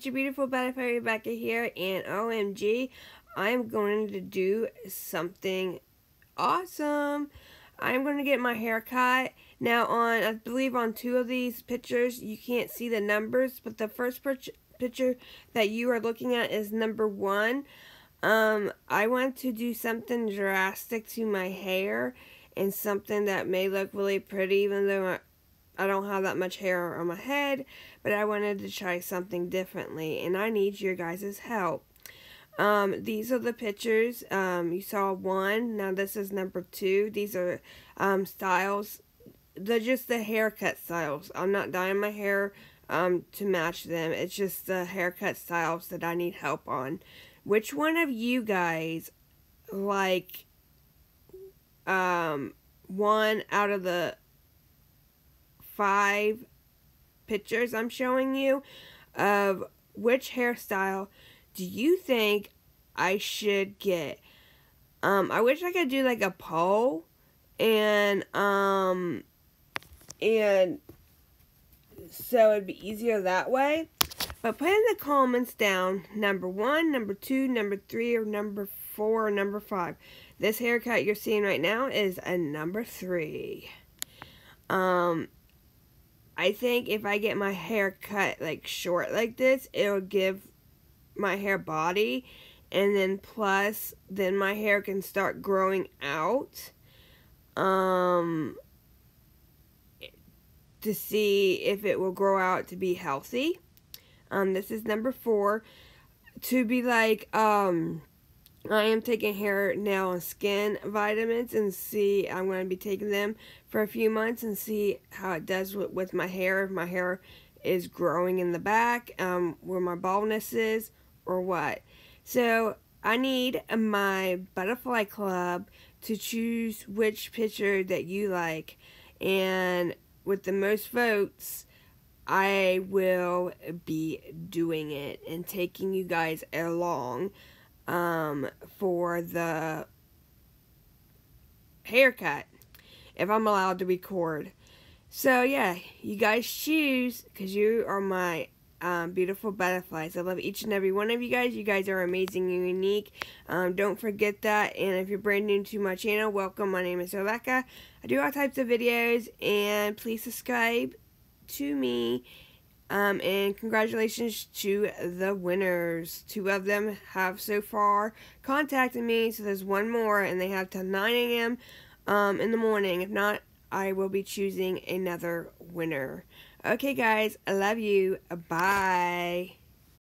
it's your beautiful butterfly Rebekah here, and OMG, I'm going to do something awesome. I'm going to get my hair cut. Now I believe on 2 of these pictures, you can't see the numbers, but the first picture that you are looking at is number 1. I want to do something drastic to my hair, and something that may look really pretty, even though I don't have that much hair on my head, but I wanted to try something differently, and I need your guys' help. These are the pictures. You saw 1. Now this is number 2. These are styles. They're just the haircut styles. I'm not dyeing my hair to match them. It's just the haircut styles that I need help on. Which one of you guys like one out of the 5 pictures I'm showing you of which hairstyle do you think I should get? I wish I could do like a poll and so it'd be easier that way. But put in the comments down number 1, number 2, number 3, or number 4, or number 5. This haircut you're seeing right now is a number 3. I think if I get my hair cut like short like this, it'll give my hair body, and then plus then my hair can start growing out to see if it will grow out to be healthy. This is number 4. To be like, I am taking hair, nail, and skin vitamins, and see, I'm going to be taking them for a few months and see how it does with my hair, if my hair is growing in the back, where my baldness is, or what. So, I need my butterfly club to choose which picture that you like, and with the most votes, I will be doing it and taking you guys along for the haircut, if I'm allowed to record. So yeah, you guys choose, because you are my beautiful butterflies. I love each and every one of you guys. You guys are amazing and unique. Don't forget that. And if you're brand new to my channel, welcome. My name is Rebekah. I do all types of videos, and please subscribe to me. And congratulations to the winners. 2 of them have so far contacted me, so there's 1 more, and they have till 9 a.m. In the morning. If not, I will be choosing another winner. Okay guys, I love you. Bye.